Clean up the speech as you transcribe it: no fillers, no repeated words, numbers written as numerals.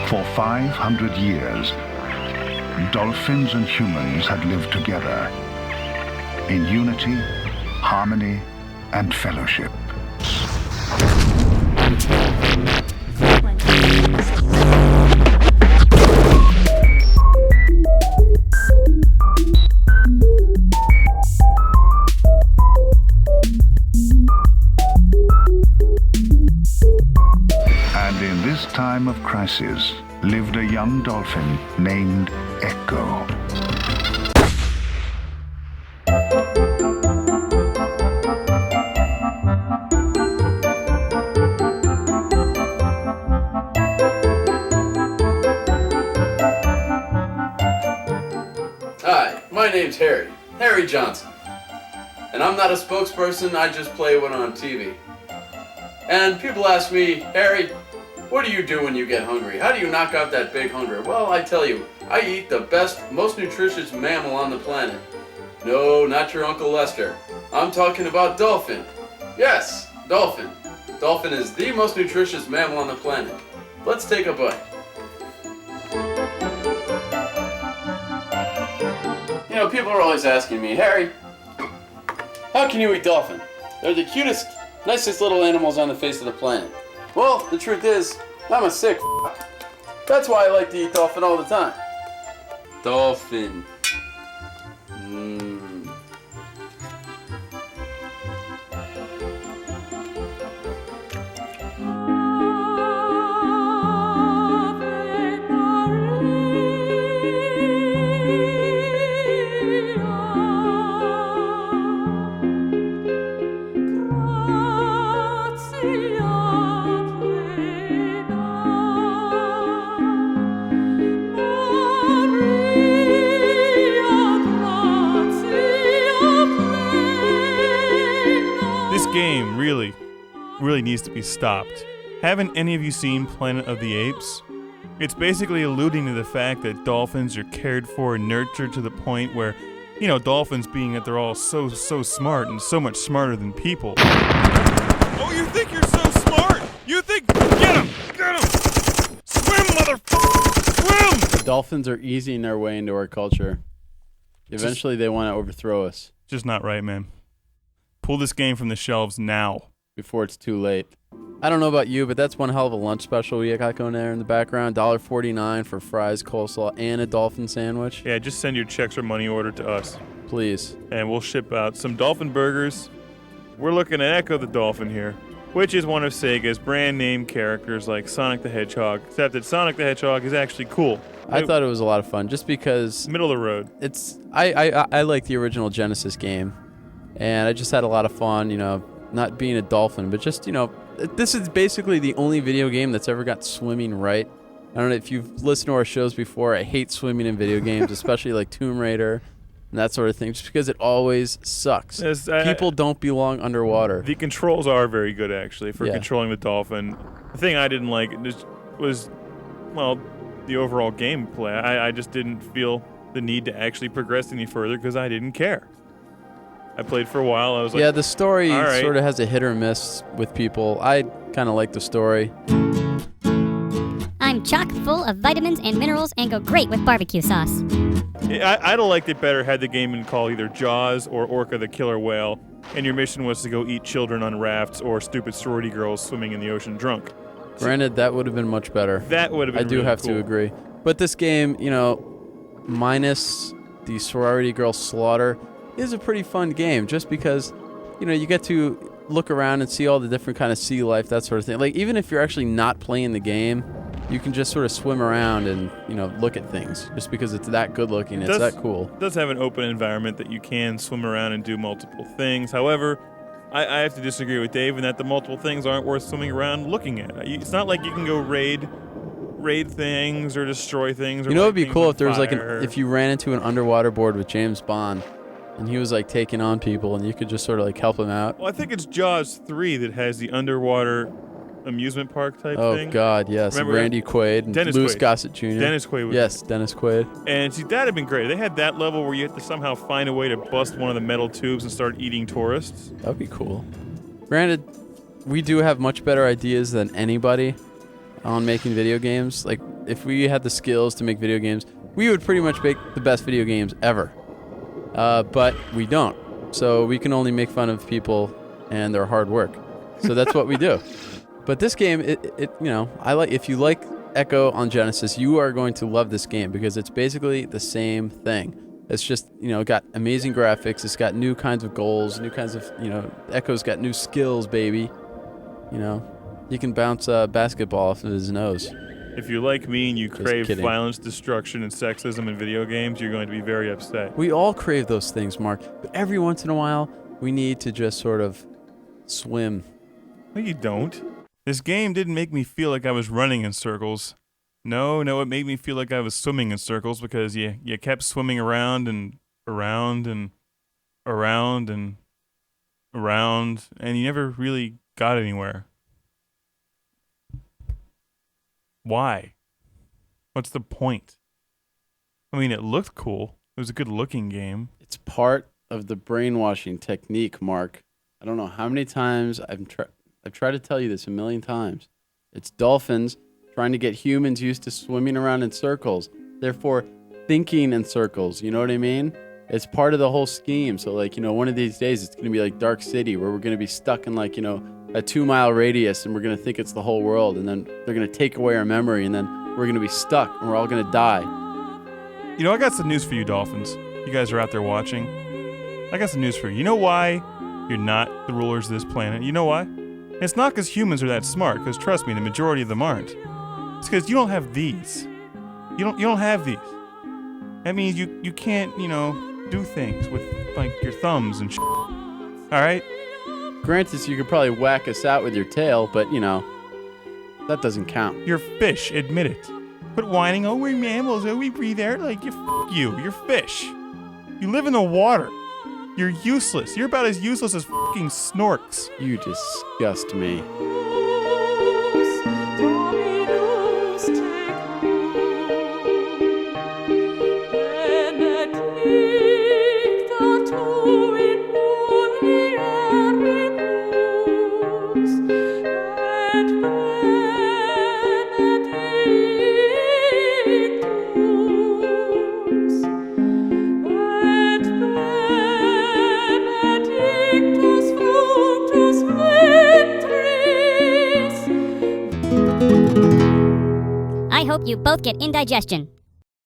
For 500 years, dolphins and humans had lived together in unity, harmony, and fellowship. And in this time of crisis lived a young dolphin named ECCO. Hi, my name's Harry Johnson. And I'm not a spokesperson, I just play one on TV. And people ask me, Harry, what do you do when you get hungry? How do you knock out that big hunger? Well, I tell you, I eat the best, most nutritious mammal on the planet. No, not your Uncle Lester. I'm talking about dolphin. Yes, dolphin. Dolphin is the most nutritious mammal on the planet. Let's take a bite. You know, people are always asking me, Harry, how can you eat dolphin? They're the cutest, nicest little animals on the face of the planet. Well, the truth is, I'm a sick f***. That's why I like to eat dolphin all the time. Dolphin. Game really needs to be stopped. Haven't any of you seen Planet of the Apes? It's basically alluding to the fact that dolphins are cared for and nurtured to the point where, you know, dolphins being that they're all so smart and so much smarter than people. Oh, you think you're so smart? You think, get him! Swim, motherfucker! Swim! The dolphins are easing their way into our culture. Eventually they want to overthrow us. Just not right, man. Pull this game from the shelves now. Before it's too late. I don't know about you, but that's one hell of a lunch special we got going there in the background. $1.49 for fries, coleslaw, and a dolphin sandwich. Yeah, just send your checks or money order to us. Please. And we'll ship out some dolphin burgers. We're looking at ECCO the Dolphin here, which is one of Sega's brand name characters like Sonic the Hedgehog, except that Sonic the Hedgehog is actually cool. I thought it was a lot of fun, just because... Middle of the road. I like the original Genesis game. And I just had a lot of fun, you know, not being a dolphin, but just, you know, this is basically the only video game that's ever got swimming right. I don't know if you've listened to our shows before. I hate swimming in video games, especially like Tomb Raider and that sort of thing, just because it always sucks. People don't belong underwater. The controls are very good, actually, for controlling the dolphin. The thing I didn't like was, well, the overall gameplay. I just didn't feel the need to actually progress any further because I didn't care. I played for a while. I was like, yeah, the story right. sort of has a hit or miss with people. I kind of like the story. I'm chock full of vitamins and minerals and go great with barbecue sauce. I'd have liked it better had the game been called either Jaws or Orca the Killer Whale, and your mission was to go eat children on rafts or stupid sorority girls swimming in the ocean drunk. Granted, that would have been much better. That would have been I do really have cool. to agree. But this game, you know, minus the sorority girl slaughter, is a pretty fun game just because, you know, you get to look around and see all the different kind of sea life, that sort of thing. Like, even if you're actually not playing the game, you can just sort of swim around and, you know, look at things just because it's that good looking. It's that cool. It does have an open environment that you can swim around and do multiple things. However, I have to disagree with Dave in that the multiple things aren't worth swimming around looking at. It's not like you can go raid things or destroy things. Or you know, it'd be cool if there was fire. like if you ran into an underwater board with James Bond. And he was like taking on people, and you could just sort of like help him out. Well, I think it's Jaws 3 that has the underwater amusement park type thing. Oh God, yes. Remember Randy Quaid and Dennis Louis Quaid. Gossett Jr. Dennis Quaid was Yes, Dennis Quaid. And see, that'd have been great. They had that level where you have to somehow find a way to bust one of the metal tubes and start eating tourists. That'd be cool. Granted, we do have much better ideas than anybody on making video games. Like, if we had the skills to make video games, we would pretty much make the best video games ever. But we don't. So we can only make fun of people and their hard work. So that's what we do. But this game, if you like ECCO on Genesis, you are going to love this game because it's basically the same thing. It's just, got amazing graphics. It's got new kinds of goals, new kinds of, ECCO's got new skills, baby. You can bounce a basketball off of his nose. If you're like me and you Just crave kidding. violence, destruction, and sexism in video games, you're going to be very upset. We all crave those things, Mark. But every once in a while, we need to just sort of swim. No, you don't. This game didn't make me feel like I was running in circles. No, it made me feel like I was swimming in circles because you kept swimming around and around and around and around, and you never really got anywhere. Why? What's the point? I mean, it looked cool. It was a good-looking game. It's part of the brainwashing technique, Mark. I don't know how many times I've tried to tell you this a million times. It's dolphins trying to get humans used to swimming around in circles, therefore thinking in circles. You know what I mean? It's part of the whole scheme. So, one of these days it's going to be like Dark City, where we're going to be stuck in, a 2-mile radius, and we're going to think it's the whole world, and then they're going to take away our memory, and then we're going to be stuck, and we're all going to die. I got some news for you, dolphins. You guys are out there watching. I got some news for you. You know why you're not the rulers of this planet? You know why? It's not because humans are that smart, because trust me, the majority of them aren't. It's because you don't have these. You don't have these. That means you can't, do things with, your thumbs and shit. Alright? Granted, you could probably whack us out with your tail, but, that doesn't count. You're fish, admit it. Quit whining, oh, we're mammals, oh, we breathe air. You're fish. You live in the water. You're useless. You're about as useless as fucking snorks. You disgust me. I hope you both get indigestion.